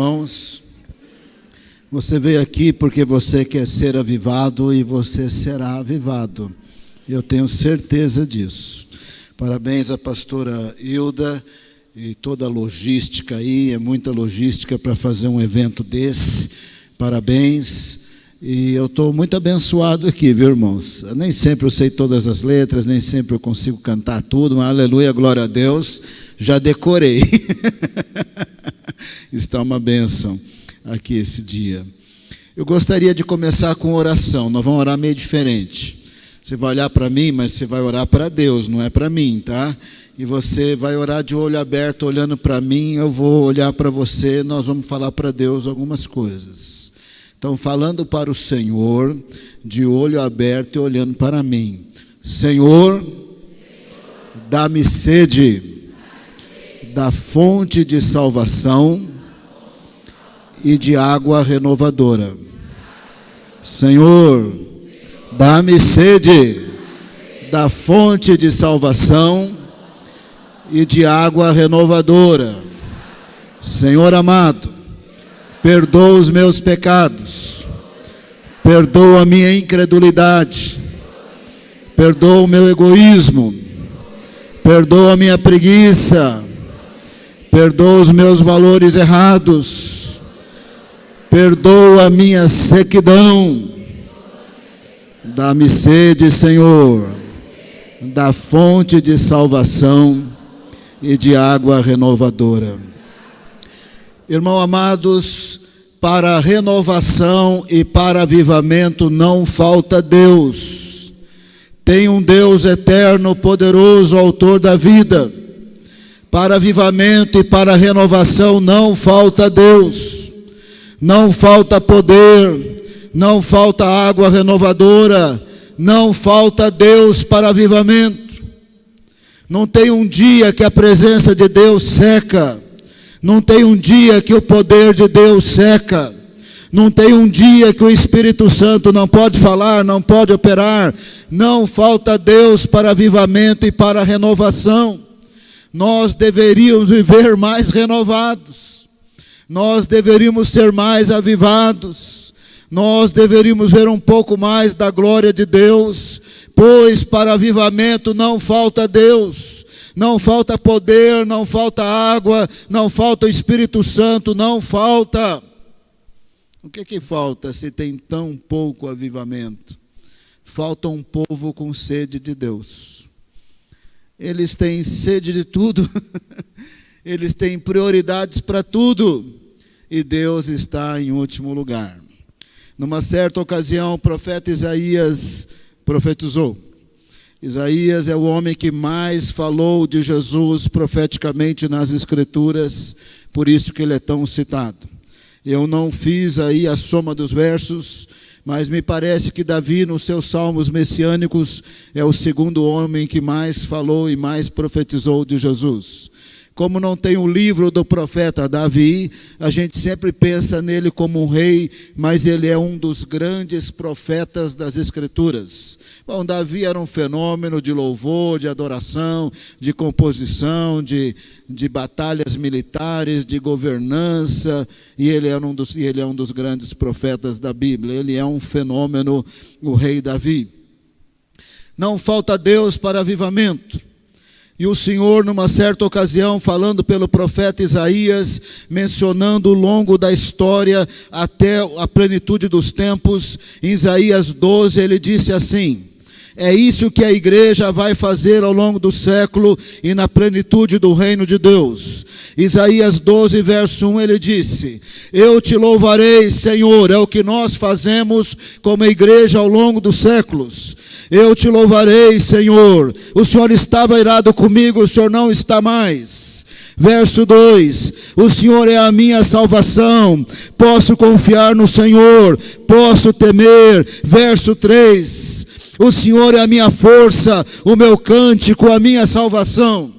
Irmãos, você veio aqui porque você quer ser avivado e você será avivado. Eu tenho certeza disso. Parabéns à pastora Hilda e toda a logística aí, é muita logística para fazer um evento desse. Parabéns. E eu estou muito abençoado aqui, viu, irmãos? Nem sempre eu sei todas as letras, nem sempre eu consigo cantar tudo, mas aleluia, glória a Deus, já decorei. Está uma bênção aqui esse dia. Eu gostaria de começar com oração. Nós vamos orar meio diferente. Você vai olhar para mim, mas você vai orar para Deus, não é para mim, tá? E você vai orar de olho aberto, olhando para mim, eu vou olhar para você, nós vamos falar para Deus algumas coisas. Então, falando para o Senhor, de olho aberto e olhando para mim. Senhor, dá-me sede da fonte de salvação e de água renovadora. Senhor, dá-me sede da fonte de salvação e de água renovadora. Senhor amado, perdoa os meus pecados, perdoa a minha incredulidade, perdoa o meu egoísmo, perdoa a minha preguiça, perdoa os meus valores errados, perdoa a minha sequidão. Dá-me sede, Senhor, da fonte de salvação e de água renovadora. Irmãos amados, para renovação e para avivamento não falta Deus. Tem um Deus eterno, poderoso, autor da vida. Para avivamento e para renovação não falta Deus. Não falta poder, não falta água renovadora, não falta Deus para avivamento. Não tem um dia que a presença de Deus seca, não tem um dia que o poder de Deus seca, não tem um dia que o Espírito Santo não pode falar, não pode operar. Não falta Deus para avivamento e para renovação. Nós deveríamos viver mais renovados. Nós deveríamos ser mais avivados, nós deveríamos ver um pouco mais da glória de Deus, pois para avivamento não falta Deus, não falta poder, não falta água, não falta o Espírito Santo, não falta. O que falta se tem tão pouco avivamento? Falta um povo com sede de Deus. Eles têm sede de tudo. Eles têm prioridades para tudo, e Deus está em último lugar. Numa certa ocasião, o profeta Isaías profetizou. Isaías é o homem que mais falou de Jesus profeticamente nas Escrituras, por isso que ele é tão citado. Eu não fiz aí a soma dos versos, mas me parece que Davi, nos seus salmos messiânicos, é o segundo homem que mais falou e mais profetizou de Jesus. Como não tem o livro do profeta Davi, a gente sempre pensa nele como um rei, mas ele é um dos grandes profetas das Escrituras. Bom, Davi era um fenômeno de louvor, de adoração, de composição, de batalhas militares, de governança, e ele é um dos grandes profetas da Bíblia. Ele é um fenômeno, o rei Davi. Não falta Deus para avivamento. E o Senhor, numa certa ocasião, falando pelo profeta Isaías, mencionando o longo da história até a plenitude dos tempos, em Isaías 12, ele disse assim: é isso que a igreja vai fazer ao longo do século e na plenitude do reino de Deus. Isaías 12, verso 1, ele disse: eu te louvarei, Senhor. É o que nós fazemos como igreja ao longo dos séculos. Eu te louvarei, Senhor. O Senhor estava irado comigo, o Senhor não está mais. Verso 2, o Senhor é a minha salvação, posso confiar no Senhor, posso temer. Verso 3, o Senhor é a minha força, o meu cântico, a minha salvação.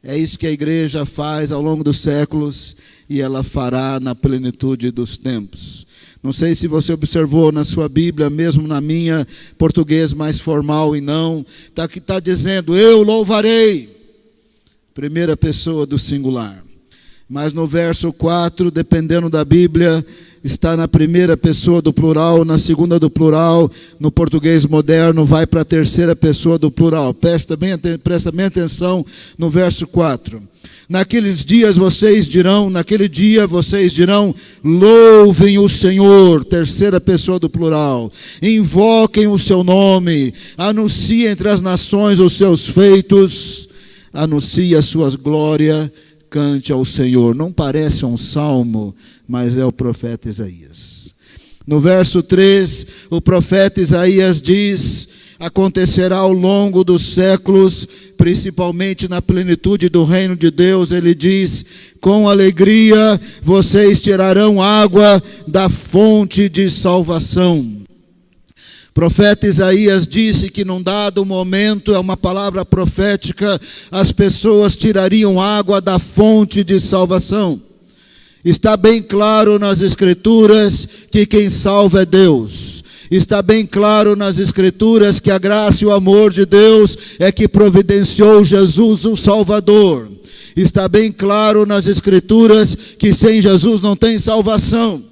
É isso que a igreja faz ao longo dos séculos e ela fará na plenitude dos tempos. Não sei se você observou na sua Bíblia, mesmo na minha, português mais formal e não, está dizendo, eu louvarei. Primeira pessoa do singular. Mas no verso 4, dependendo da Bíblia, está na primeira pessoa do plural, na segunda do plural, no português moderno vai para a terceira pessoa do plural. Presta bem atenção no verso 4. Naquele dia vocês dirão, louvem o Senhor, terceira pessoa do plural, invoquem o seu nome, anunciem entre as nações os seus feitos, anuncie as suas glórias, cante ao Senhor. Não parece um salmo, mas é o profeta Isaías. No verso 3, o profeta Isaías diz: acontecerá ao longo dos séculos, principalmente na plenitude do reino de Deus, ele diz: com alegria vocês tirarão água da fonte de salvação. O profeta Isaías disse que num dado momento, é uma palavra profética, as pessoas tirariam água da fonte de salvação. Está bem claro nas Escrituras que quem salva é Deus. Está bem claro nas Escrituras que a graça e o amor de Deus é que providenciou Jesus, o Salvador. Está bem claro nas Escrituras que sem Jesus não tem salvação.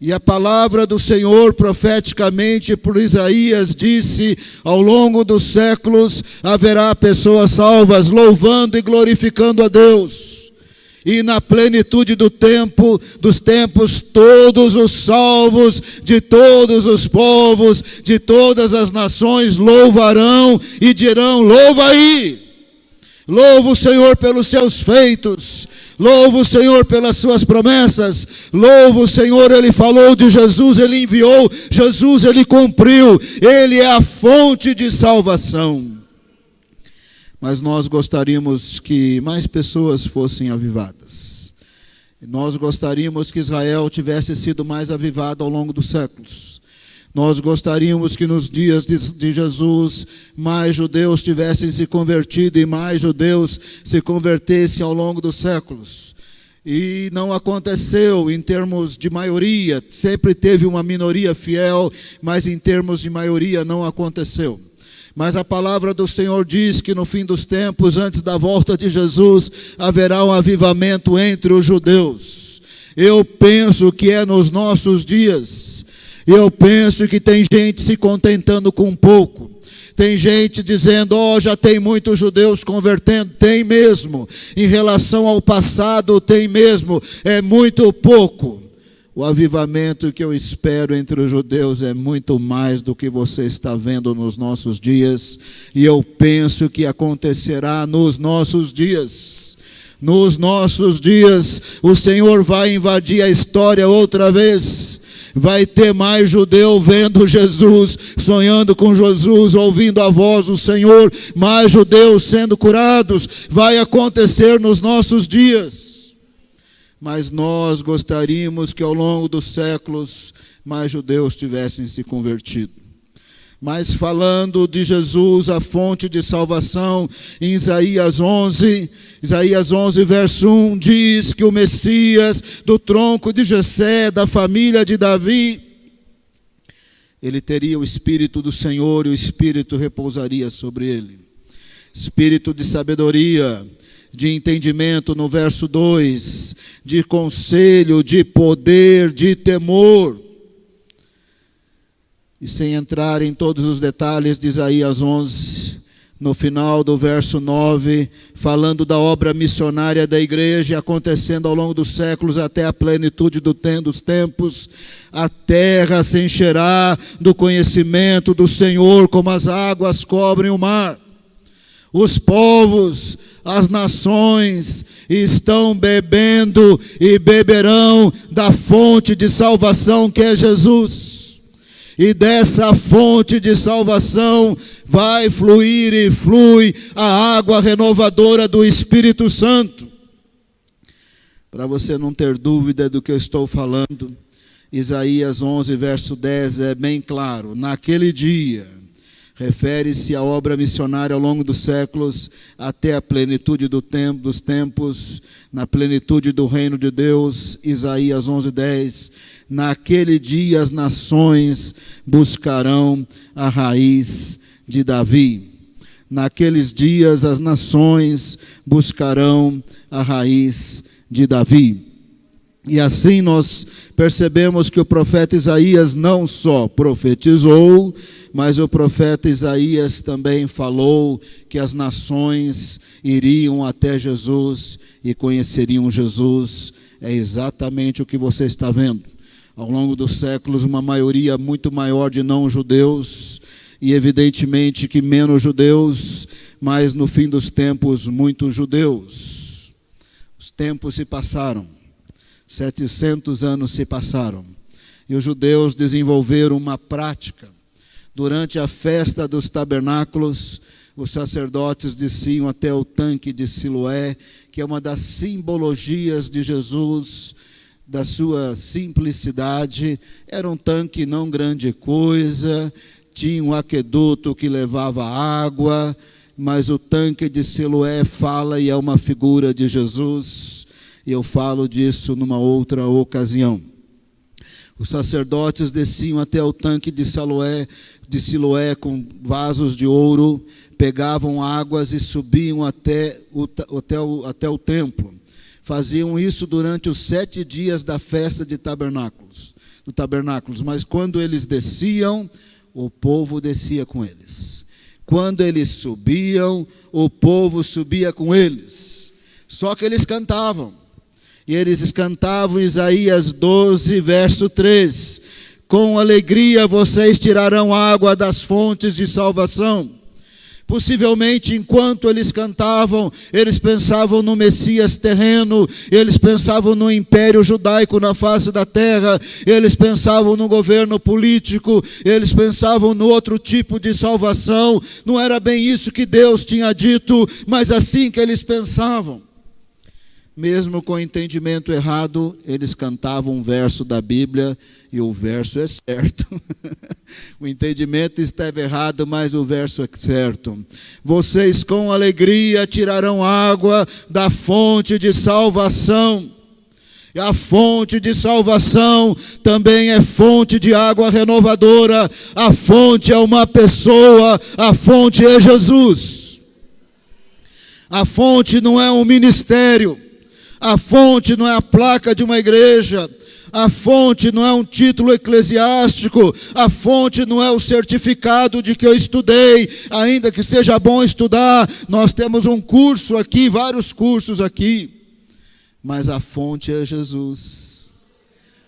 E a palavra do Senhor, profeticamente por Isaías, disse: ao longo dos séculos haverá pessoas salvas, louvando e glorificando a Deus. E na plenitude dos tempos, todos os salvos de todos os povos, de todas as nações, louvarão e dirão: louva aí! Louva o Senhor pelos seus feitos, louva o Senhor pelas suas promessas, louva o Senhor, Ele falou de Jesus, Ele enviou, Jesus Ele cumpriu, Ele é a fonte de salvação. Mas nós gostaríamos que mais pessoas fossem avivadas. Nós gostaríamos que Israel tivesse sido mais avivado ao longo dos séculos. Nós gostaríamos que nos dias de Jesus mais judeus tivessem se convertido e mais judeus se convertessem ao longo dos séculos. E não aconteceu em termos de maioria, sempre teve uma minoria fiel, mas em termos de maioria não aconteceu. Mas a palavra do Senhor diz que no fim dos tempos, antes da volta de Jesus, haverá um avivamento entre os judeus. Eu penso que é nos nossos dias. Eu penso que tem gente se contentando com pouco. Tem gente dizendo: já tem muitos judeus convertendo. Tem mesmo. Em relação ao passado, tem mesmo. É muito pouco. O avivamento que eu espero entre os judeus é muito mais do que você está vendo nos nossos dias. E eu penso que acontecerá nos nossos dias. Nos nossos dias, o Senhor vai invadir a história outra vez. Vai ter mais judeu vendo Jesus, sonhando com Jesus, ouvindo a voz do Senhor. Mais judeus sendo curados. Vai acontecer nos nossos dias. Mas nós gostaríamos que ao longo dos séculos mais judeus tivessem se convertido. Mas falando de Jesus, a fonte de salvação, em Isaías 11 verso 1, diz que o Messias do tronco de Jessé, da família de Davi, ele teria o Espírito do Senhor e o Espírito repousaria sobre ele. Espírito de sabedoria, de entendimento no verso 2, de conselho, de poder, de temor. E sem entrar em todos os detalhes de Isaías 11, no final do verso 9, falando da obra missionária da igreja acontecendo ao longo dos séculos até a plenitude dos tempos, a terra se encherá do conhecimento do Senhor como as águas cobrem o mar. Os povos, as nações estão bebendo e beberão da fonte de salvação que é Jesus. E dessa fonte de salvação vai fluir e flui a água renovadora do Espírito Santo. Para você não ter dúvida do que eu estou falando, Isaías 11, verso 10 é bem claro. Naquele dia, refere-se à obra missionária ao longo dos séculos, até a plenitude dos tempos, na plenitude do reino de Deus. Isaías 11, 10. Naquele dia as nações buscarão a raiz de Davi. Naqueles dias as nações buscarão a raiz de Davi. E assim nós percebemos que o profeta Isaías não só profetizou, mas o profeta Isaías também falou que as nações iriam até Jesus e conheceriam Jesus. É exatamente o que você está vendo. Ao longo dos séculos, uma maioria muito maior de não-judeus, e evidentemente que menos judeus, mas no fim dos tempos, muitos judeus. Os tempos se passaram. 700 anos se passaram e os judeus desenvolveram uma prática. Durante a festa dos tabernáculos, os sacerdotes desciam até o tanque de Siloé, que é uma das simbologias de Jesus, da sua simplicidade. Era um tanque não grande coisa, tinha um aqueduto que levava água, mas o tanque de Siloé fala e é uma figura de Jesus. E eu falo disso numa outra ocasião. Os sacerdotes desciam até o tanque de Siloé com vasos de ouro, pegavam águas e subiam até o templo. Faziam isso durante os 7 dias da festa de tabernáculos, mas quando eles desciam, o povo descia com eles. Quando eles subiam, o povo subia com eles. Só que eles cantavam. E eles cantavam Isaías 12, verso 3. Com alegria vocês tirarão água das fontes de salvação. Possivelmente, enquanto eles cantavam, eles pensavam no Messias terreno, eles pensavam no império judaico na face da terra, eles pensavam no governo político, eles pensavam no outro tipo de salvação. Não era bem isso que Deus tinha dito, mas assim que eles pensavam. Mesmo com entendimento errado, eles cantavam um verso da Bíblia, e o verso é certo. O entendimento estava errado, mas o verso é certo. Vocês com alegria tirarão água da fonte de salvação. E a fonte de salvação também é fonte de água renovadora. A fonte é uma pessoa, a fonte é Jesus. A fonte não é um ministério. A fonte não é a placa de uma igreja, a fonte não é um título eclesiástico, a fonte não é o certificado de que eu estudei, ainda que seja bom estudar. Nós temos um curso aqui, vários cursos aqui, mas a fonte é Jesus.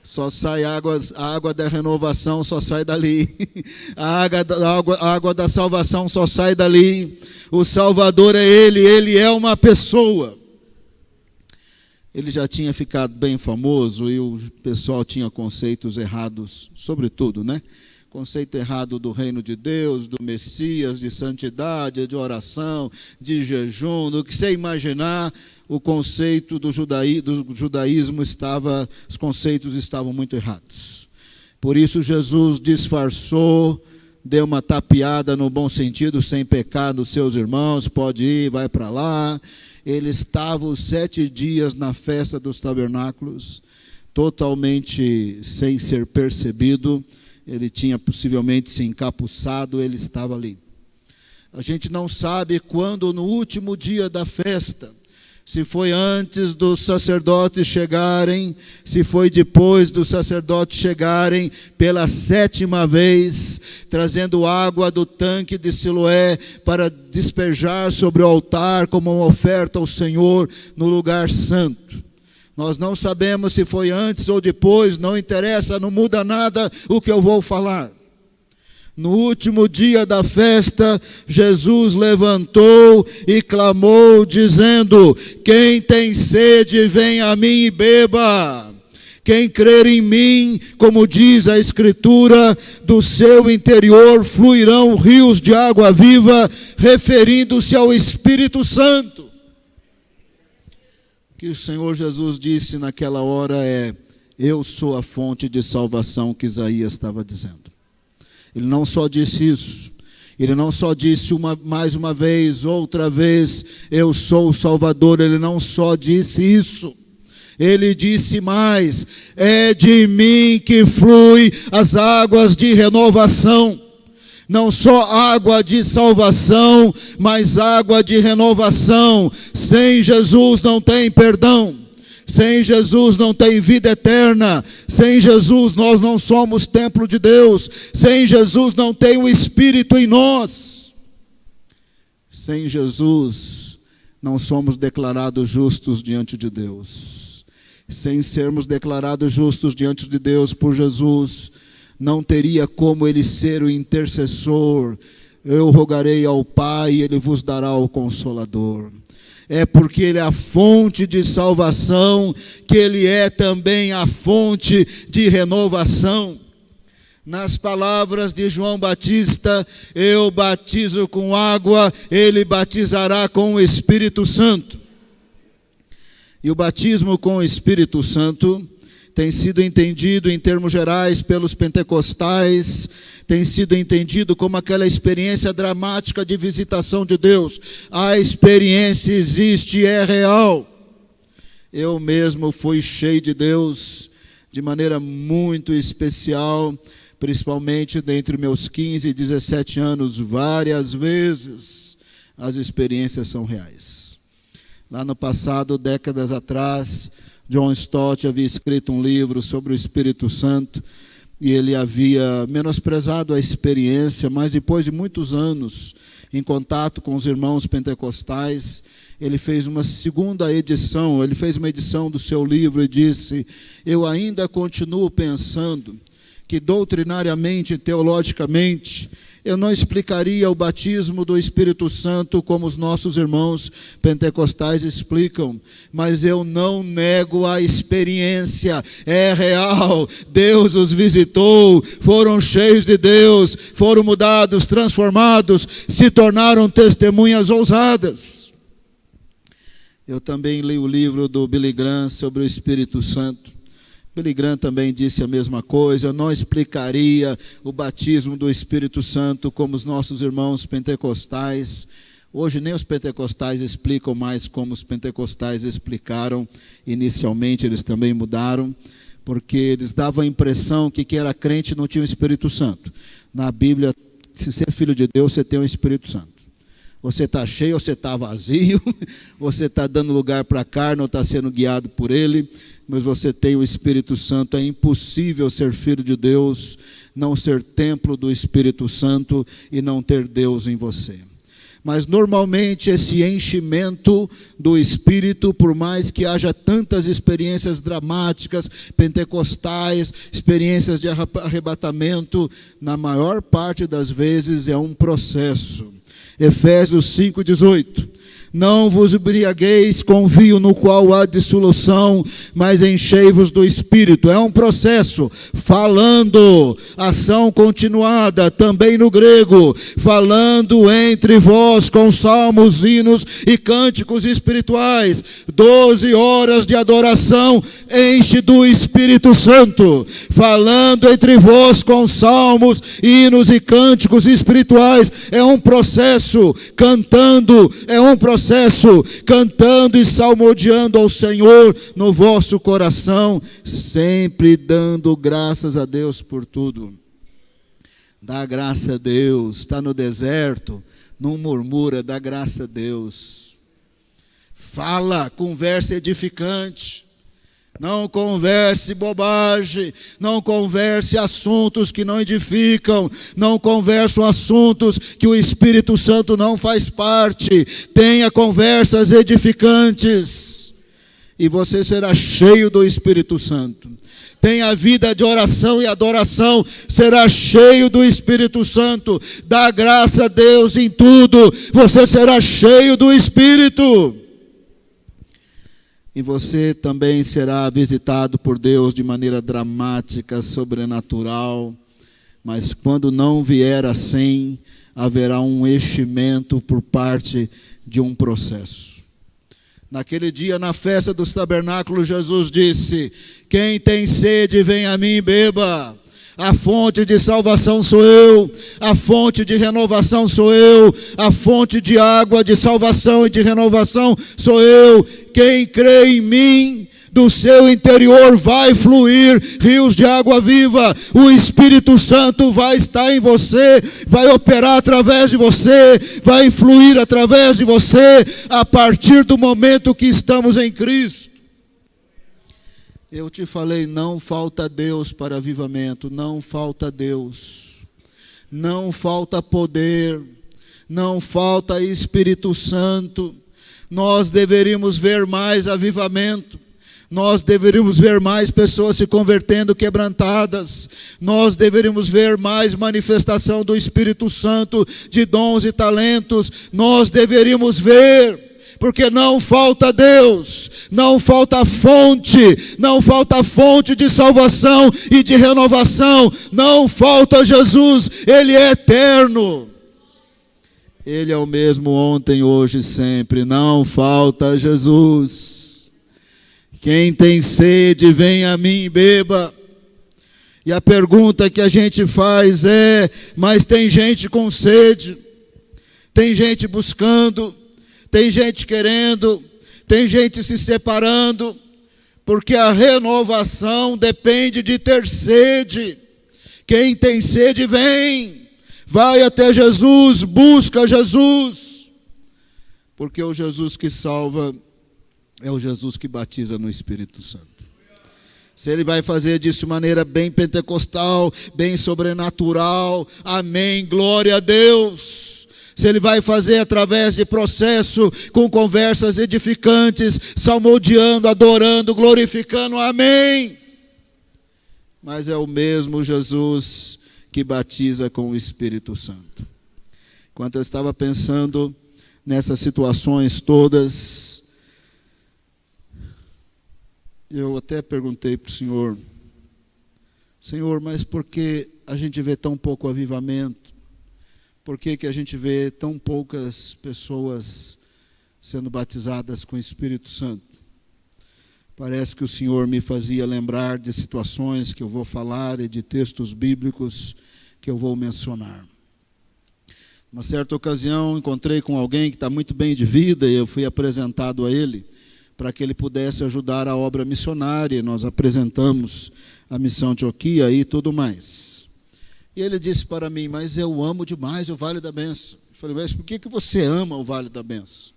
Só sai a água da renovação só sai dali, a água da salvação só sai dali. O Salvador é Ele é uma pessoa. Ele já tinha ficado bem famoso e o pessoal tinha conceitos errados, sobretudo, né? Conceito errado do reino de Deus, do Messias, de santidade, de oração, de jejum, do que você imaginar, o conceito do judaísmo os conceitos estavam muito errados. Por isso Jesus disfarçou, deu uma tapeada no bom sentido, sem pecar dos seus irmãos, pode ir, vai para lá. Ele estava os 7 dias na festa dos tabernáculos, totalmente sem ser percebido. Ele tinha possivelmente se encapuçado, ele estava ali. A gente não sabe quando, no último dia da festa, se foi antes dos sacerdotes chegarem, se foi depois dos sacerdotes chegarem pela 7ª vez, trazendo água do tanque de Siloé para despejar sobre o altar como uma oferta ao Senhor no lugar santo. Nós não sabemos se foi antes ou depois, não interessa, não muda nada o que eu vou falar. No último dia da festa, Jesus levantou e clamou, dizendo: quem tem sede, vem a mim e beba. Quem crer em mim, como diz a Escritura, do seu interior fluirão rios de água viva, referindo-se ao Espírito Santo. O que o Senhor Jesus disse naquela hora é: eu sou a fonte de salvação que Isaías estava dizendo. Ele não só disse isso, ele não só disse mais uma vez, outra vez, eu sou o Salvador. Ele não só disse isso, ele disse mais: é de mim que flui as águas de renovação. Não só água de salvação, mas água de renovação. Sem Jesus não tem perdão. Sem Jesus não tem vida eterna. Sem Jesus nós não somos templo de Deus. Sem Jesus não tem o Espírito em nós. Sem Jesus não somos declarados justos diante de Deus. Sem sermos declarados justos diante de Deus por Jesus, não teria como Ele ser o intercessor. Eu rogarei ao Pai e Ele vos dará o Consolador. É porque Ele é a fonte de salvação, que Ele é também a fonte de renovação. Nas palavras de João Batista, eu batizo com água, Ele batizará com o Espírito Santo. E o batismo com o Espírito Santo tem sido entendido em termos gerais pelos pentecostais, tem sido entendido como aquela experiência dramática de visitação de Deus. A experiência existe e é real. Eu mesmo fui cheio de Deus de maneira muito especial, principalmente dentre meus 15 e 17 anos, várias vezes. As experiências são reais. Lá no passado, décadas atrás, John Stott havia escrito um livro sobre o Espírito Santo, e ele havia menosprezado a experiência, mas depois de muitos anos em contato com os irmãos pentecostais, ele fez uma segunda edição, ele fez uma edição do seu livro e disse: eu ainda continuo pensando que doutrinariamente e teologicamente eu não explicaria o batismo do Espírito Santo como os nossos irmãos pentecostais explicam, mas eu não nego a experiência, é real. Deus os visitou, foram cheios de Deus, foram mudados, transformados, se tornaram testemunhas ousadas. Eu também li o livro do Billy Graham sobre o Espírito Santo. Billy Graham também disse a mesma coisa: eu não explicaria o batismo do Espírito Santo como os nossos irmãos pentecostais. Hoje nem os pentecostais explicam mais como os pentecostais explicaram inicialmente, eles também mudaram, porque eles davam a impressão que quem era crente não tinha o Espírito Santo. Na Bíblia, se você é filho de Deus, você tem o Espírito Santo. Você está cheio ou você está vazio, você está dando lugar para a carne ou está sendo guiado por ele, mas você tem o Espírito Santo. É impossível ser filho de Deus, não ser templo do Espírito Santo e não ter Deus em você. Mas normalmente esse enchimento do Espírito, por mais que haja tantas experiências dramáticas, pentecostais, experiências de arrebatamento, na maior parte das vezes é um processo. Efésios 5,18. Não vos embriagueis com vinho no qual há dissolução, mas enchei-vos do Espírito. É um processo, falando, ação continuada, também no grego, falando entre vós com salmos, hinos e cânticos espirituais. 12 horas de adoração, enche do Espírito Santo, falando entre vós com salmos, hinos e cânticos espirituais. É um processo, cantando, é um processo, cantando e salmodiando ao Senhor no vosso coração, sempre dando graças a Deus por tudo. Dá graça a Deus. Está no deserto, não murmura, dá graça a Deus. Fala, conversa edificante. Não converse bobagem, não converse assuntos que não edificam, não converse assuntos que o Espírito Santo não faz parte. Tenha conversas edificantes e você será cheio do Espírito Santo. Tenha vida de oração e adoração, será cheio do Espírito Santo. Dá graça a Deus em tudo, você será cheio do Espírito. E você também será visitado por Deus de maneira dramática, sobrenatural. Mas quando não vier assim, haverá um enchimento por parte de um processo. Naquele dia, na festa dos tabernáculos, Jesus disse: quem tem sede, vem a mim e beba. A fonte de salvação sou eu, a fonte de renovação sou eu, a fonte de água de salvação e de renovação sou eu. Quem crê em mim, do seu interior vai fluir rios de água viva. O Espírito Santo vai estar em você, vai operar através de você, vai fluir através de você, a partir do momento que estamos em Cristo. Eu te falei, não falta Deus para avivamento, não falta Deus, não falta poder, não falta Espírito Santo. Nós deveríamos ver mais avivamento, nós deveríamos ver mais pessoas se convertendo quebrantadas, nós deveríamos ver mais manifestação do Espírito Santo, de dons e talentos, nós deveríamos ver, porque não falta Deus, não falta fonte, não falta fonte de salvação e de renovação, não falta Jesus, Ele é eterno. Ele é o mesmo ontem, hoje e sempre. Não falta Jesus. Quem tem sede, vem a mim e beba. E a pergunta que a gente faz é, mas tem gente com sede, tem gente buscando, tem gente querendo, tem gente se separando, porque a renovação depende de ter sede. Quem tem sede, vem. Vai até Jesus, busca Jesus, porque o Jesus que salva é o Jesus que batiza no Espírito Santo. Se Ele vai fazer disso de maneira bem pentecostal, bem sobrenatural, amém, glória a Deus. Se Ele vai fazer através de processo, com conversas edificantes, salmodiando, adorando, glorificando, amém. Mas é o mesmo Jesus que batiza com o Espírito Santo. Enquanto eu estava pensando nessas situações todas, eu até perguntei para o Senhor, mas por que a gente vê tão pouco avivamento? Por que a gente vê tão poucas pessoas sendo batizadas com o Espírito Santo? Parece que o Senhor me fazia lembrar de situações que eu vou falar e de textos bíblicos que eu vou mencionar. Uma certa ocasião, encontrei com alguém que está muito bem de vida e eu fui apresentado a ele para que ele pudesse ajudar a obra missionária. Nós apresentamos a missão Antioquia e tudo mais. E ele disse para mim, mas eu amo demais o Vale da Bênção. Eu falei, mas por que você ama o Vale da Bênção?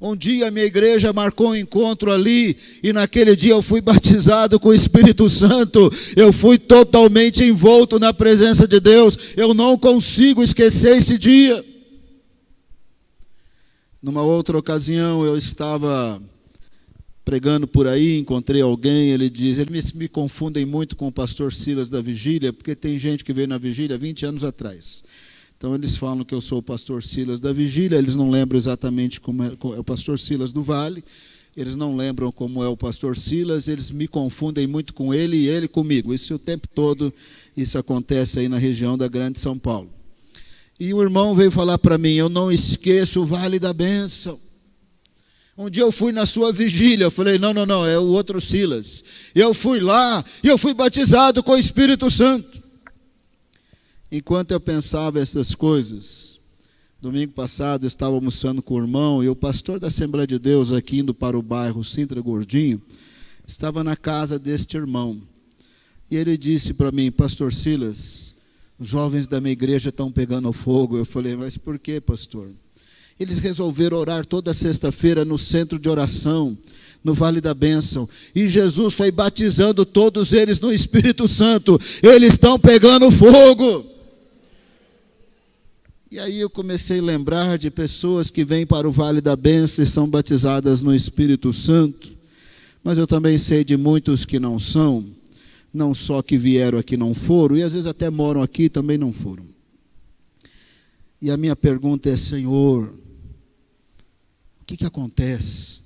Um dia a minha igreja marcou um encontro ali, e naquele dia eu fui batizado com o Espírito Santo, eu fui totalmente envolto na presença de Deus, eu não consigo esquecer esse dia. Numa outra ocasião eu estava pregando por aí, encontrei alguém, eles me confundem muito com o pastor Silas da Vigília, porque tem gente que veio na Vigília 20 anos atrás. Então eles falam que eu sou o pastor Silas da Vigília, eles não lembram exatamente como é o pastor Silas do Vale, eles não lembram como é o pastor Silas, eles me confundem muito com ele e ele comigo. Isso o tempo todo, isso acontece aí na região da Grande São Paulo. E o irmão veio falar para mim, eu não esqueço o Vale da Bênção. Um dia eu fui na sua vigília, eu falei, não, é o outro Silas. Eu fui lá e eu fui batizado com o Espírito Santo. Enquanto eu pensava essas coisas, domingo passado eu estava almoçando com o irmão e o pastor da Assembleia de Deus, aqui indo para o bairro Sintra Gordinho, estava na casa deste irmão. E ele disse para mim, pastor Silas, os jovens da minha igreja estão pegando fogo. Eu falei, mas por quê, pastor? Eles resolveram orar toda sexta-feira no centro de oração, no Vale da Bênção, e Jesus foi batizando todos eles no Espírito Santo. Eles estão pegando fogo. E aí eu comecei a lembrar de pessoas que vêm para o Vale da Bênção e são batizadas no Espírito Santo, mas eu também sei de muitos que não são, não só que vieram aqui não foram, e às vezes até moram aqui e também não foram. E a minha pergunta é, Senhor, o que acontece?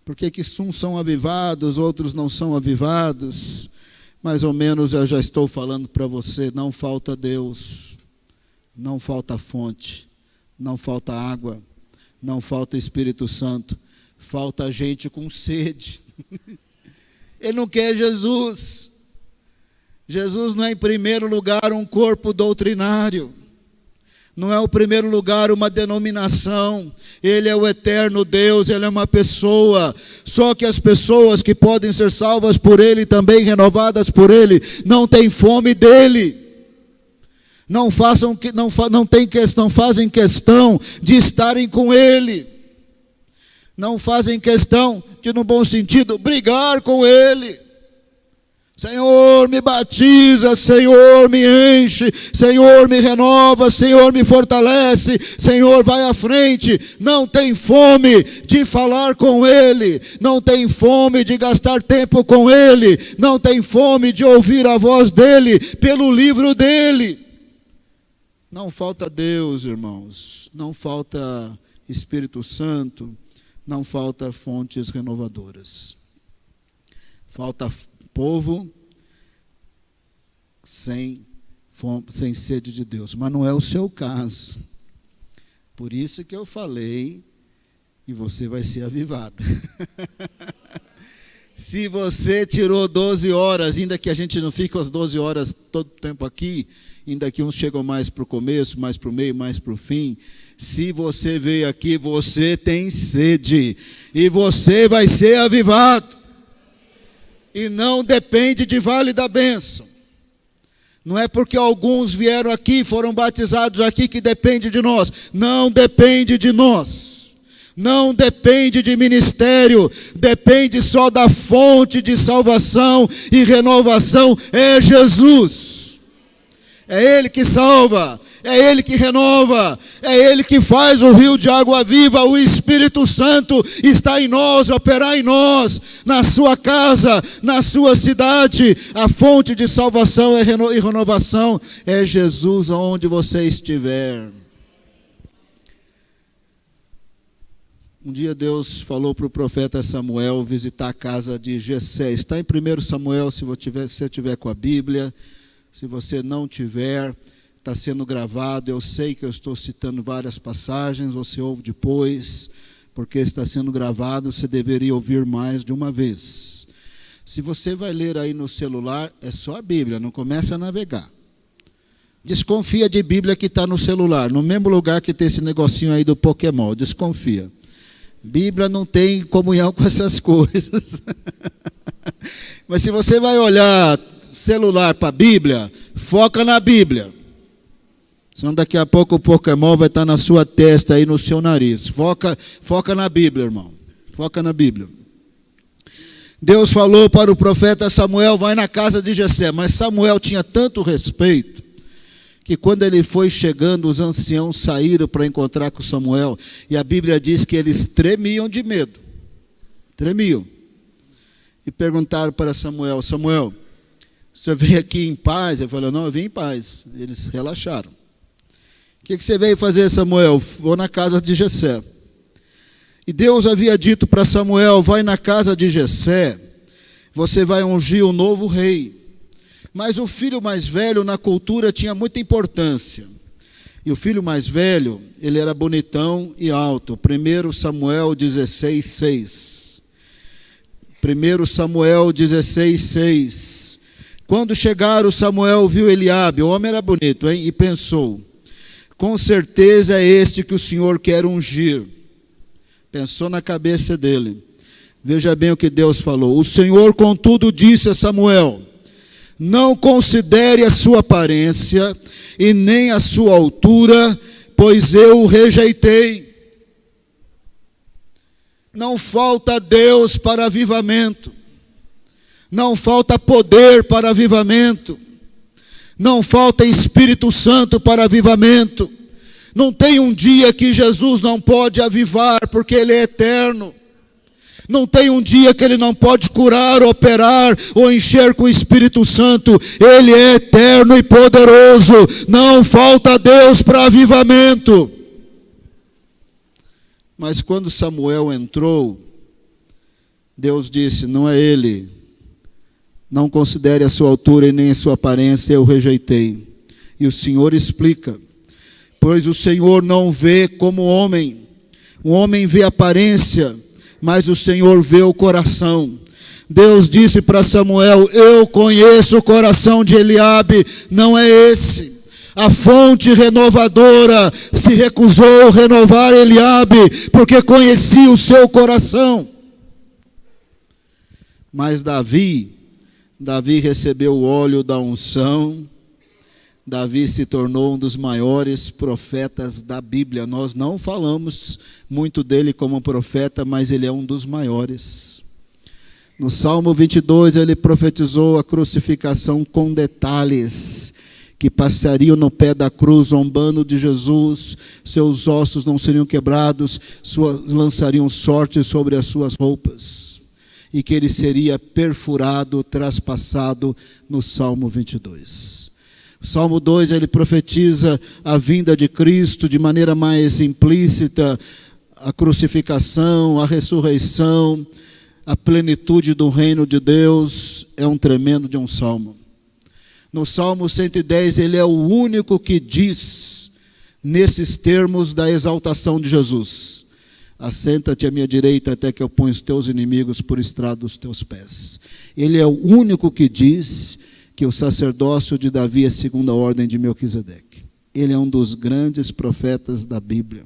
Por que uns são avivados, outros não são avivados? Mais ou menos eu já estou falando para você, não falta Deus. Não falta fonte, não falta água, não falta Espírito Santo, falta gente com sede. Ele não quer Jesus. Jesus não é em primeiro lugar um corpo doutrinário, não é em primeiro lugar uma denominação. Ele é o eterno Deus, Ele é uma pessoa. Só que as pessoas que podem ser salvas por Ele, também renovadas por Ele, não têm fome dEle. Não fazem questão de estarem com Ele. Não fazem questão de, no bom sentido, brigar com Ele. Senhor, me batiza, Senhor, me enche, Senhor, me renova, Senhor, me fortalece, Senhor, vai à frente. Não tem fome de falar com Ele, não tem fome de gastar tempo com Ele, não tem fome de ouvir a voz dEle pelo livro dEle. Não falta Deus, irmãos, não falta Espírito Santo, não falta fontes renovadoras. Falta povo sem fome, sem sede de Deus. Mas não é o seu caso. Por isso que eu falei, e você vai ser avivado. Se você tirou 12 horas, ainda que a gente não fique as 12 horas todo o tempo aqui, ainda que uns chegam mais para o começo, mais para o meio, mais para o fim, se você veio aqui, você tem sede, e você vai ser avivado. E não depende de Vale da Bênção. Não é porque alguns vieram aqui, foram batizados aqui, que depende de nós. Não depende de nós. Não depende de ministério. Depende só da fonte de salvação e renovação. É Jesus. É Ele que salva. É Ele que renova, é Ele que faz o rio de água viva. O Espírito Santo está em nós, operar em nós, na sua casa, na sua cidade. A fonte de salvação e renovação é Jesus, aonde você estiver. Um dia Deus falou para o profeta Samuel visitar a casa de Jessé. Está em 1 Samuel, se você tiver com a Bíblia. Se você não tiver, está sendo gravado. Eu sei que eu estou citando várias passagens, você ouve depois, porque está sendo gravado, você deveria ouvir mais de uma vez. Se você vai ler aí no celular, é só a Bíblia, não começa a navegar. Desconfia de Bíblia que está no celular, no mesmo lugar que tem esse negocinho aí do Pokémon, desconfia. Bíblia não tem comunhão com essas coisas. Mas se você vai olhar celular para a Bíblia, foca na Bíblia. Senão daqui a pouco o Pokémon vai estar na sua testa aí, no seu nariz. Foca na Bíblia, irmão. Foca na Bíblia. Deus falou para o profeta Samuel, vai na casa de Jessé. Mas Samuel tinha tanto respeito, que quando ele foi chegando, os anciãos saíram para encontrar com Samuel. E a Bíblia diz que eles tremiam de medo. Tremiam. E perguntaram para Samuel, Samuel, você veio aqui em paz? Ele falou, não, eu vim em paz. Eles relaxaram. O que você veio fazer, Samuel? Vou na casa de Jessé. E Deus havia dito para Samuel, vai na casa de Jessé, você vai ungir o novo rei. Mas o filho mais velho na cultura tinha muita importância. E o filho mais velho, ele era bonitão e alto. 1 Samuel 16:6. 1 Samuel 16:6. Quando chegaram, Samuel viu Eliabe, o homem era bonito, hein? E pensou, com certeza é este que o Senhor quer ungir. Pensou na cabeça dele. Veja bem o que Deus falou. O Senhor, contudo, disse a Samuel, não considere a sua aparência e nem a sua altura, pois eu o rejeitei. Não falta Deus para avivamento. Não falta poder para avivamento. Não falta Espírito Santo para avivamento. Não tem um dia que Jesus não pode avivar, porque Ele é eterno. Não tem um dia que Ele não pode curar, operar ou encher com o Espírito Santo. Ele é eterno e poderoso. Não falta Deus para avivamento. Mas quando Samuel entrou, Deus disse, não é ele. Não considere a sua altura e nem a sua aparência, eu rejeitei. E o Senhor explica, pois o Senhor não vê como homem. O homem vê a aparência, mas o Senhor vê o coração. Deus disse para Samuel, eu conheço o coração de Eliabe, não é esse. A fonte renovadora se recusou a renovar Eliabe, porque conhecia o seu coração. Mas Davi recebeu o óleo da unção. Davi se tornou um dos maiores profetas da Bíblia. Nós não falamos muito dele como profeta, mas ele é um dos maiores. No Salmo 22, ele profetizou a crucificação com detalhes, que passariam no pé da cruz, zombando de Jesus, seus ossos não seriam quebrados, lançariam sorte sobre as suas roupas, e que ele seria perfurado, traspassado, no Salmo 22. O Salmo 2, ele profetiza a vinda de Cristo de maneira mais implícita, a crucificação, a ressurreição, a plenitude do reino de Deus. É um tremendo de um salmo. No Salmo 110, ele é o único que diz, nesses termos da exaltação de Jesus: assenta-te à minha direita até que eu ponha os teus inimigos por estrado dos teus pés. Ele é o único que diz que o sacerdócio de Davi é segundo a ordem de Melquisedeque. Ele é um dos grandes profetas da Bíblia.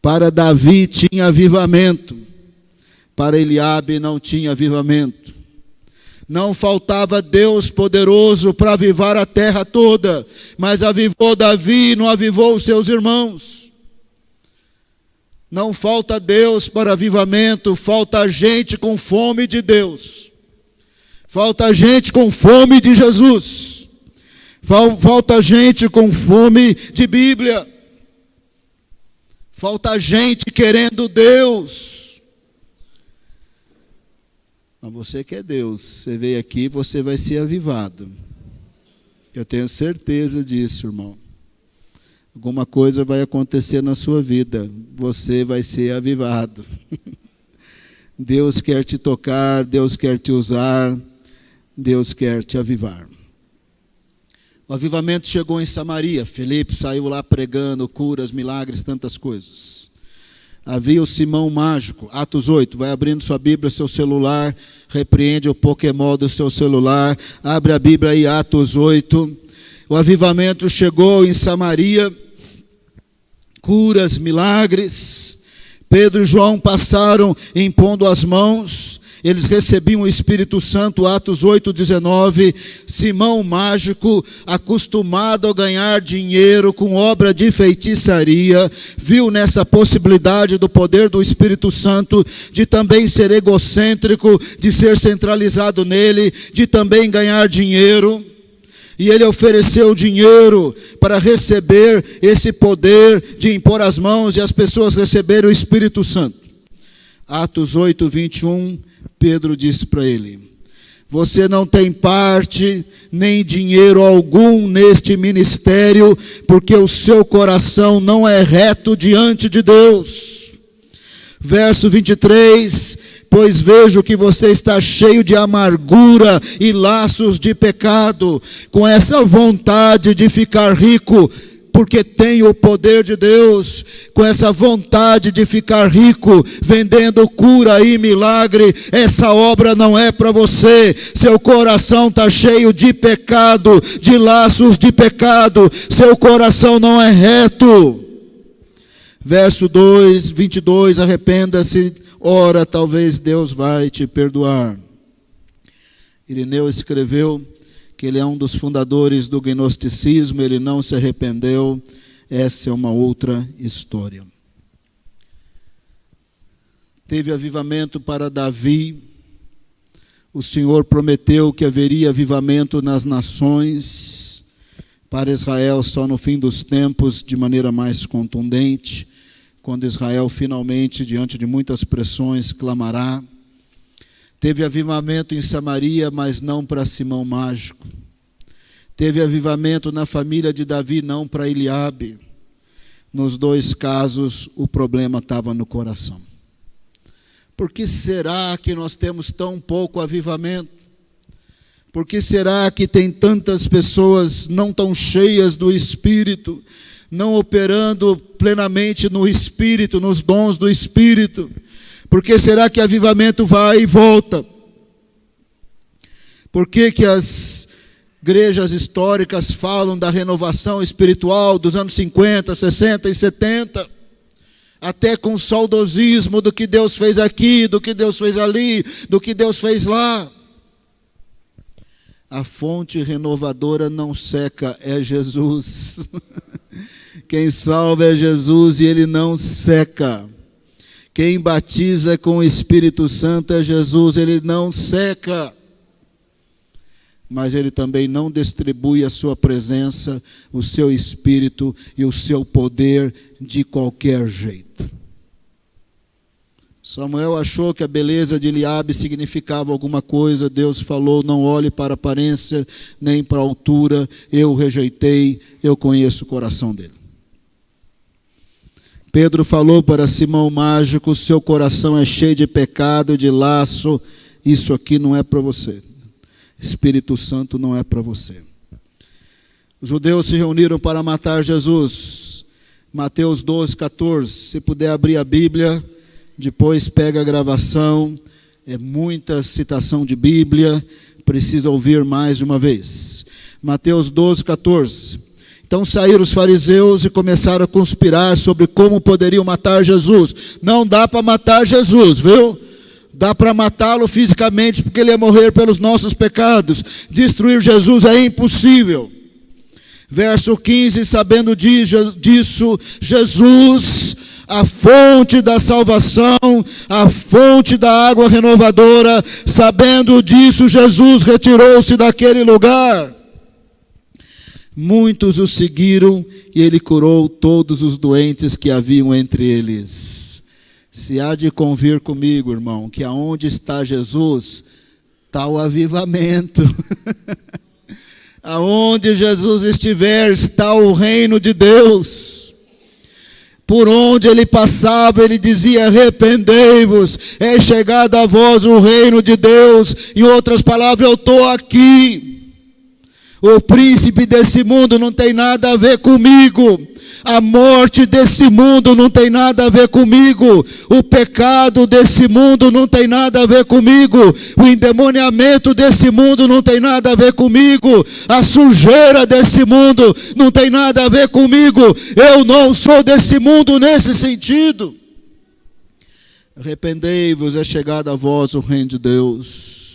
Para Davi tinha avivamento, para Eliabe não tinha avivamento. Não faltava Deus poderoso para avivar a terra toda, mas avivou Davi, não avivou os seus irmãos. Não falta Deus para avivamento, falta gente com fome de Deus. Falta gente com fome de Jesus. Falta gente com fome de Bíblia. Falta gente querendo Deus. Mas você quer Deus. Você veio aqui, você vai ser avivado. Eu tenho certeza disso, irmão. Alguma coisa vai acontecer na sua vida. Você vai ser avivado. Deus quer te tocar, Deus quer te usar. Deus quer te avivar. O avivamento chegou em Samaria. Filipe saiu lá pregando curas, milagres, tantas coisas. Havia o Simão mágico. Atos 8. Vai abrindo sua Bíblia, seu celular. Repreende o Pokémon do seu celular. Abre a Bíblia aí, Atos 8. O avivamento chegou em Samaria. Curas, milagres. Pedro e João passaram impondo as mãos. Eles recebiam o Espírito Santo, Atos 8:19. Simão mágico, acostumado a ganhar dinheiro com obra de feitiçaria, viu nessa possibilidade do poder do Espírito Santo, de também ser egocêntrico, de ser centralizado nele, de também ganhar dinheiro. E ele ofereceu dinheiro para receber esse poder de impor as mãos e as pessoas receberem o Espírito Santo. Atos 8:21. Pedro disse para ele: você não tem parte nem dinheiro algum neste ministério, porque o seu coração não é reto diante de Deus. Verso 23, pois vejo que você está cheio de amargura e laços de pecado, com essa vontade de ficar rico, porque tem o poder de Deus, com essa vontade de ficar rico, vendendo cura e milagre. Essa obra não é para você. Seu coração está cheio de pecado, de laços de pecado. Seu coração não é reto. Verso 22, arrependa-se, ora, talvez Deus vai te perdoar. Irineu escreveu que ele é um dos fundadores do gnosticismo, ele não se arrependeu. Essa é uma outra história. Teve avivamento para Davi. O Senhor prometeu que haveria avivamento nas nações. Para Israel só no fim dos tempos, de maneira mais contundente, quando Israel finalmente, diante de muitas pressões, clamará. Teve avivamento em Samaria, mas não para Simão mágico. Teve avivamento na família de Davi, não para Eliabe. Nos dois casos, o problema estava no coração. Por que será que nós temos tão pouco avivamento? Por que será que tem tantas pessoas não tão cheias do Espírito, não operando plenamente no Espírito, nos dons do Espírito? Por que será que avivamento vai e volta? Por que que as igrejas históricas falam da renovação espiritual dos anos 50, 60 e 70? Até com saudosismo do que Deus fez aqui, do que Deus fez ali, do que Deus fez lá. A fonte renovadora não seca, é Jesus. Quem salva é Jesus e Ele não seca. Quem batiza com o Espírito Santo é Jesus, Ele não seca. Mas Ele também não distribui a sua presença, o seu Espírito e o seu poder de qualquer jeito. Samuel achou que a beleza de Eliabe significava alguma coisa. Deus falou: não olhe para a aparência, nem para a altura. Eu o rejeitei, eu conheço o coração dele. Pedro falou para Simão Mágico: seu coração é cheio de pecado e de laço. Isso aqui não é para você. Espírito Santo não é para você. Os judeus se reuniram para matar Jesus. Mateus 12, 14. Se puder abrir a Bíblia, depois pega a gravação. É muita citação de Bíblia, precisa ouvir mais de uma vez. Mateus 12, 14. Então saíram os fariseus e começaram a conspirar sobre como poderiam matar Jesus. Não dá para matar Jesus, viu? Dá para matá-lo fisicamente, porque ele ia morrer pelos nossos pecados. Destruir Jesus é impossível. Verso 15, sabendo disso, Jesus, a fonte da salvação, a fonte da água renovadora, sabendo disso, Jesus retirou-se daquele lugar. Muitos o seguiram e ele curou todos os doentes que haviam entre eles. Se há de convir comigo, irmão, que aonde está Jesus, está o avivamento. Aonde Jesus estiver, está o reino de Deus. Por onde ele passava, ele dizia: arrependei-vos, é chegado a vós o reino de Deus. Em outras palavras, eu estou aqui. O príncipe desse mundo não tem nada a ver comigo. A morte desse mundo não tem nada a ver comigo. O pecado desse mundo não tem nada a ver comigo. O endemoniamento desse mundo não tem nada a ver comigo. A sujeira desse mundo não tem nada a ver comigo. Eu não sou desse mundo nesse sentido. Arrependei-vos, é chegado a vós o reino de Deus.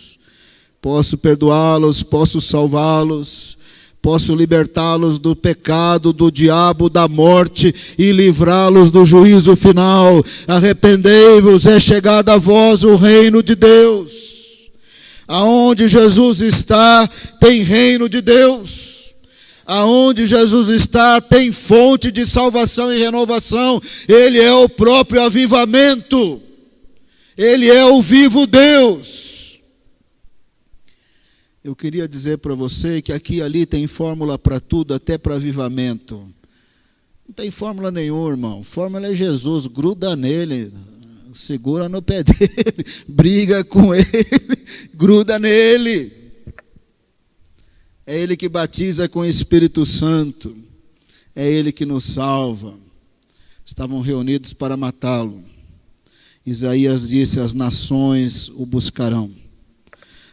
Posso perdoá-los, posso salvá-los, posso libertá-los do pecado, do diabo, da morte e livrá-los do juízo final. Arrependei-vos, é chegado a vós o reino de Deus. Aonde Jesus está, tem reino de Deus. Aonde Jesus está, tem fonte de salvação e renovação. Ele é o próprio avivamento. Ele é o vivo Deus. Eu queria dizer para você que aqui e ali tem fórmula para tudo, até para avivamento. Não tem fórmula nenhuma, irmão. Fórmula é Jesus, gruda nele, segura no pé dele, briga com ele, gruda nele. É Ele que batiza com o Espírito Santo. É Ele que nos salva. Estavam reunidos para matá-lo. Isaías disse: as nações o buscarão.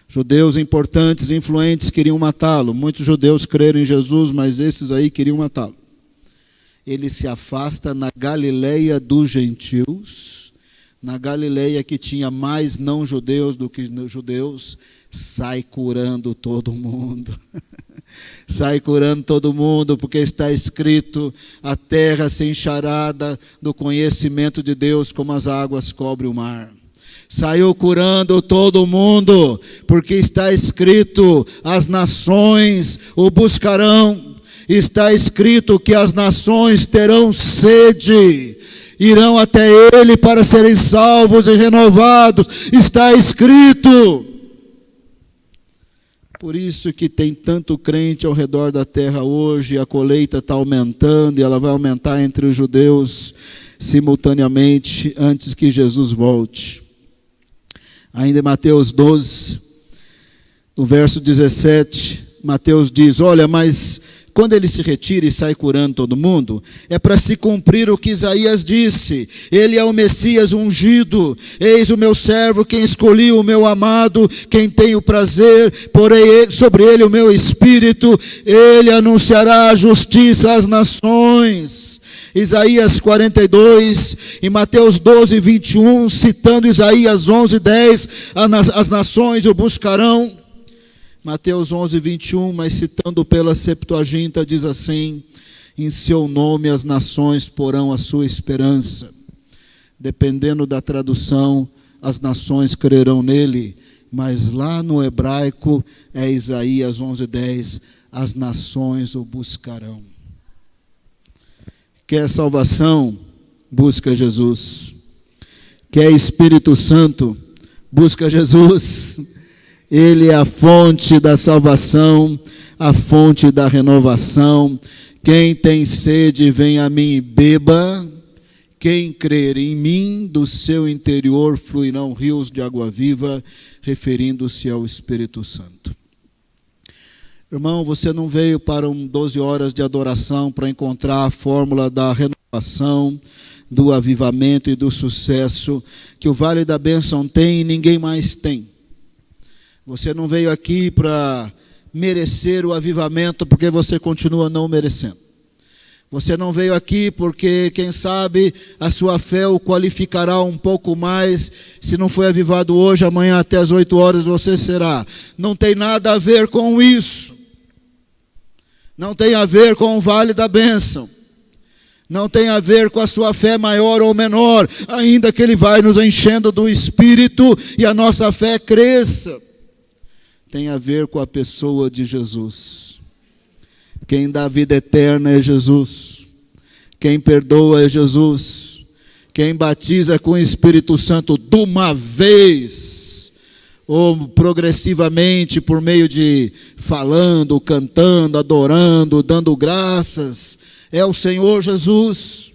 Judeus importantes, influentes, queriam matá-lo. Muitos judeus creram em Jesus, mas esses aí queriam matá-lo. Ele se afasta na Galileia dos gentios, na Galileia que tinha mais não-judeus do que judeus, sai curando todo mundo. Sai curando todo mundo, porque está escrito: a terra se encherá do conhecimento de Deus como as águas cobrem o mar. Saiu curando todo mundo, porque está escrito: as nações o buscarão. Está escrito que as nações terão sede, irão até Ele para serem salvos e renovados. Está escrito. Por isso que tem tanto crente ao redor da terra hoje, a colheita está aumentando e ela vai aumentar entre os judeus simultaneamente antes que Jesus volte. Ainda em Mateus 12, no verso 17, Mateus diz: olha, mas quando ele se retira e sai curando todo mundo, é para se cumprir o que Isaías disse: ele é o Messias ungido, eis o meu servo, quem escolhi, o meu amado, quem tenho prazer, porei sobre ele o meu espírito, ele anunciará a justiça às nações. Isaías 42 e Mateus 12, 21, citando Isaías 11, 10, as nações o buscarão. Mateus 11, 21, mas citando pela Septuaginta, diz assim: em seu nome as nações porão a sua esperança. Dependendo da tradução, as nações crerão nele, mas lá no hebraico é Isaías 11, 10, as nações o buscarão. Quer salvação? Busca Jesus. Quer Espírito Santo? Busca Jesus. Ele é a fonte da salvação, a fonte da renovação. Quem tem sede, vem a mim e beba. Quem crer em mim, do seu interior fluirão rios de água viva, referindo-se ao Espírito Santo. Irmão, você não veio para 12 horas de adoração para encontrar a fórmula da renovação, do avivamento e do sucesso que o Vale da Bênção tem e ninguém mais tem. Você não veio aqui para merecer o avivamento porque você continua não merecendo. Você não veio aqui porque, quem sabe, a sua fé o qualificará um pouco mais. Se não foi avivado hoje, amanhã até as 8 horas você será. Não tem nada a ver com isso. Não tem a ver com o Vale da Bênção. Não tem a ver com a sua fé maior ou menor, ainda que Ele vai nos enchendo do Espírito e a nossa fé cresça. Tem a ver com a pessoa de Jesus. Quem dá vida eterna é Jesus. Quem perdoa é Jesus. Quem batiza com o Espírito Santo de uma vez, ou progressivamente, por meio de falando, cantando, adorando, dando graças, é o Senhor Jesus.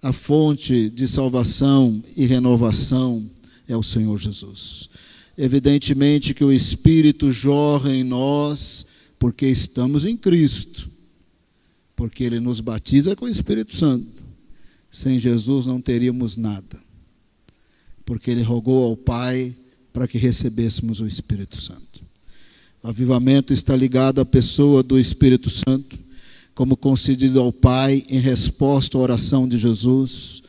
A fonte de salvação e renovação é o Senhor Jesus. Evidentemente que o Espírito jorra em nós, porque estamos em Cristo, porque Ele nos batiza com o Espírito Santo. Sem Jesus não teríamos nada, porque Ele rogou ao Pai para que recebêssemos o Espírito Santo. O avivamento está ligado à pessoa do Espírito Santo, como concedido ao Pai em resposta à oração de Jesus,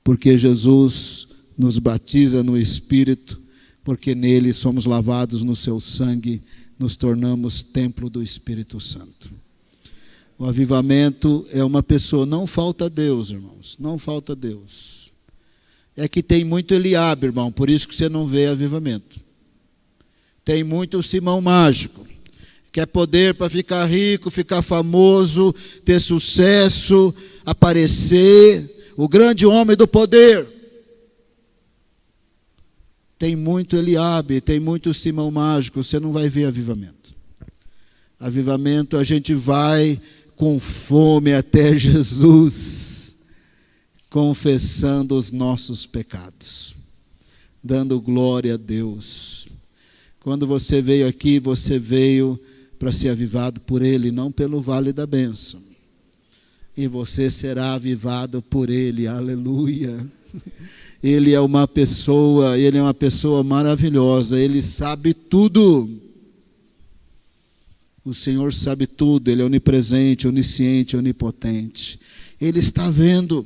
porque Jesus nos batiza no Espírito, porque nele somos lavados no seu sangue, nos tornamos templo do Espírito Santo. O avivamento é uma pessoa, não falta Deus, irmãos, não falta Deus. É que tem muito Eliabe, irmão, por isso que você não vê avivamento. Tem muito Simão mágico, quer poder para ficar rico, ficar famoso, ter sucesso, aparecer, o grande homem do poder. Tem muito Eliabe, tem muito Simão mágico, você não vai ver avivamento. Avivamento, a gente vai com fome até Jesus, confessando os nossos pecados, dando glória a Deus. Quando você veio aqui, você veio para ser avivado por Ele, não pelo Vale da Bênção. E você será avivado por Ele, aleluia. Ele é uma pessoa maravilhosa, Ele sabe tudo. O Senhor sabe tudo, Ele é onipresente, onisciente, onipotente. Ele está vendo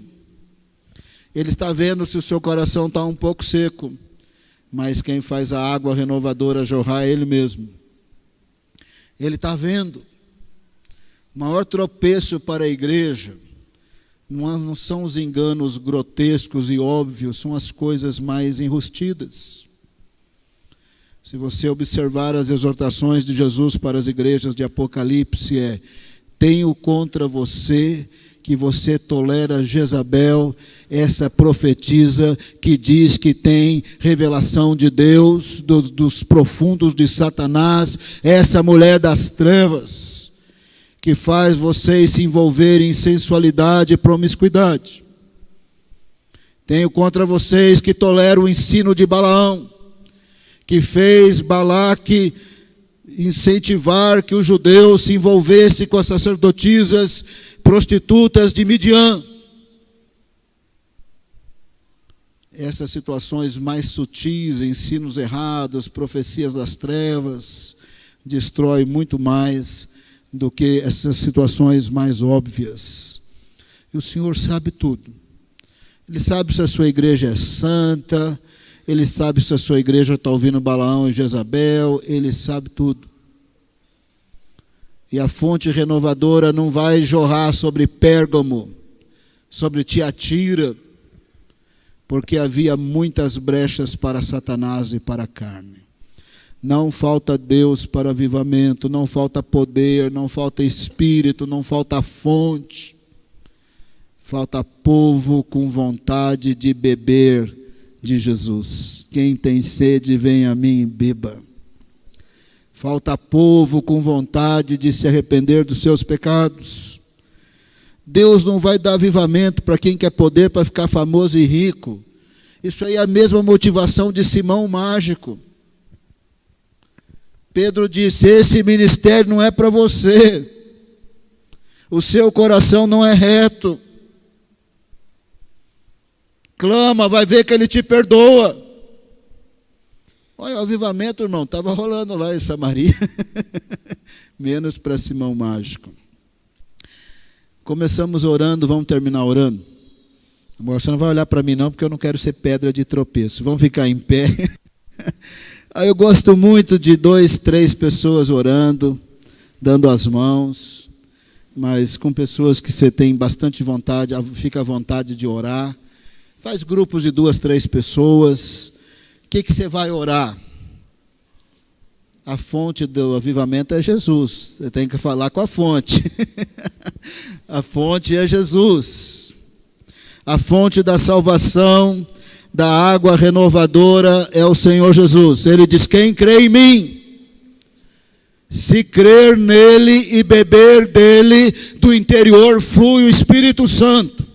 se o seu coração está um pouco seco, mas quem faz a água renovadora jorrar é Ele mesmo. Ele está vendo. O maior tropeço para a igreja não são os enganos grotescos e óbvios, são as coisas mais enrustidas. Se você observar as exortações de Jesus para as igrejas de Apocalipse, tenho contra você que você tolera Jezabel, essa profetisa que diz que tem revelação de Deus, dos profundos de Satanás, essa mulher das trevas, que faz vocês se envolverem em sensualidade e promiscuidade. Tenho contra vocês que toleram o ensino de Balaão, que fez Balaque incentivar que os judeus se envolvessem com as sacerdotisas prostitutas de Midian. Essas situações mais sutis, ensinos errados, profecias das trevas, destrói muito mais do que essas situações mais óbvias. E o Senhor sabe tudo. Ele sabe se a sua igreja é santa, Ele sabe se a sua igreja está ouvindo Balaão e Jezabel, Ele sabe tudo. E a fonte renovadora não vai jorrar sobre Pérgamo, sobre Tiatira, porque havia muitas brechas para Satanás e para a carne. Não falta Deus para avivamento, não falta poder, não falta espírito, não falta fonte. Falta povo com vontade de beber de Jesus. Quem tem sede, vem a mim e beba. Falta povo com vontade de se arrepender dos seus pecados. Deus não vai dar avivamento para quem quer poder, para ficar famoso e rico. Isso aí é a mesma motivação de Simão Mágico. Pedro disse: esse ministério não é para você. O seu coração não é reto. Clama, vai ver que Ele te perdoa. Olha, o avivamento, irmão, estava rolando lá em Samaria. Menos para Simão Mágico. Começamos orando, vamos terminar orando. Amor, você não vai olhar para mim não, porque eu não quero ser pedra de tropeço. Vamos ficar em pé. Aí eu gosto muito de 2, 3 pessoas orando, dando as mãos, mas com pessoas que você tem bastante vontade, fica à vontade de orar. Faz grupos de 2, 3 pessoas. O que você vai orar? A fonte do avivamento é Jesus. Você tem que falar com a fonte. A fonte é Jesus. A fonte da salvação, da água renovadora é o Senhor Jesus. Ele diz: quem crê em mim, se crer nele e beber dele, do interior flui o Espírito Santo.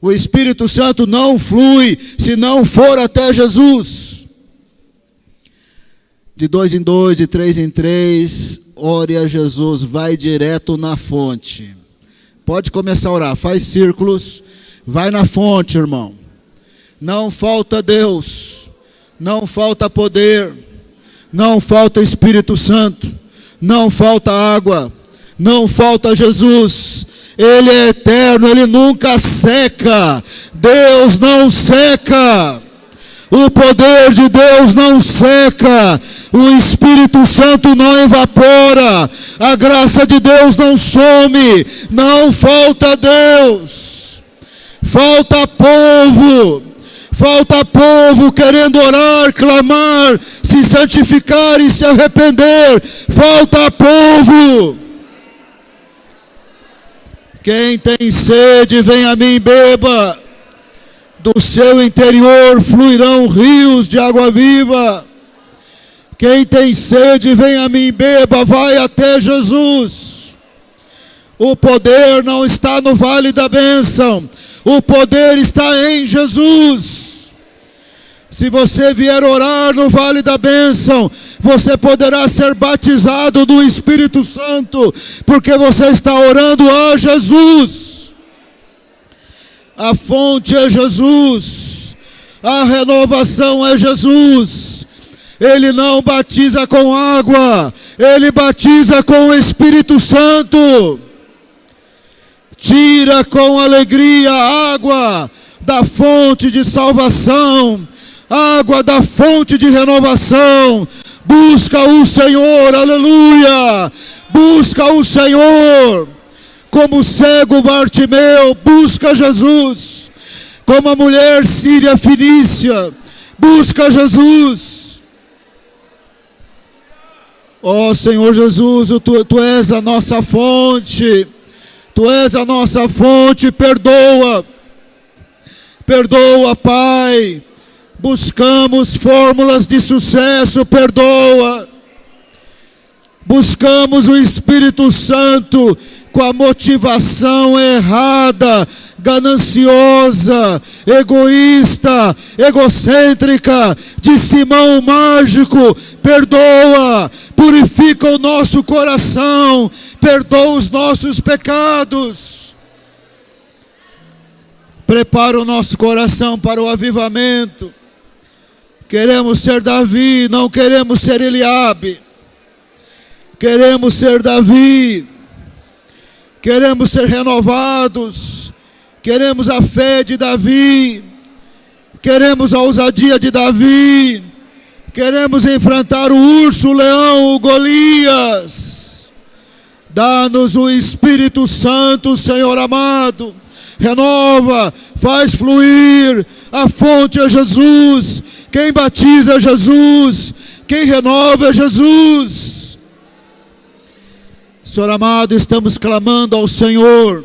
O Espírito Santo não flui se não for até Jesus. De 2 em 2, de 3 em 3, ore a Jesus, vai direto na fonte. Pode começar a orar, faz círculos, vai na fonte, irmão. Não falta Deus, não falta poder, não falta Espírito Santo, não falta água, não falta Jesus. Ele é eterno, Ele nunca seca. Deus não seca. O poder de Deus não seca. O Espírito Santo não evapora. A graça de Deus não some. Não falta Deus. Falta povo. Falta povo querendo orar, clamar, se santificar e se arrepender. Falta povo. Quem tem sede, vem a mim e beba. Do seu interior fluirão rios de água viva. Quem tem sede, vem a mim e beba. Vai até Jesus. O poder não está no vale da bênção. O poder está em Jesus. Se você vier orar no vale da bênção, você poderá ser batizado no Espírito Santo, porque você está orando a Jesus. A fonte é Jesus, a renovação é Jesus. Ele não batiza com água, Ele batiza com o Espírito Santo. Tira com alegria a água da fonte de salvação, água da fonte de renovação. Busca o Senhor, aleluia. Busca o Senhor. Como o cego Bartimeu, busca Jesus. Como a mulher síria fenícia, busca Jesus. Ó Senhor Jesus, tu és a nossa fonte. Tu és a nossa fonte, perdoa. Perdoa, Pai. Buscamos fórmulas de sucesso, perdoa. Buscamos o Espírito Santo com a motivação errada, gananciosa, egoísta, egocêntrica, de Simão Mágico. Perdoa, purifica o nosso coração, perdoa os nossos pecados. Prepara o nosso coração para o avivamento. Queremos ser Davi, não queremos ser Eliabe. Queremos ser Davi. Queremos ser renovados. Queremos a fé de Davi. queremos a ousadia de Davi, queremos enfrentar o urso, o leão, o Golias. Dá-nos o Espírito Santo, Senhor amado, renova, faz fluir, a fonte é Jesus, quem batiza é Jesus, quem renova é Jesus. Senhor amado, estamos clamando ao Senhor,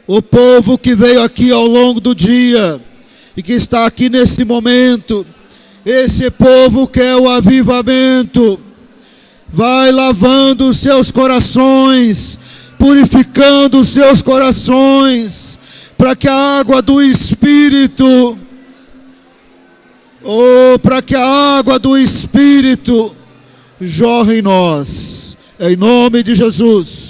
o povo que veio aqui ao longo do dia, e que está aqui nesse momento, esse povo quer o avivamento, vai lavando os seus corações, purificando os seus corações, para que a água do Espírito, para que a água do Espírito jorre em nós, em nome de Jesus.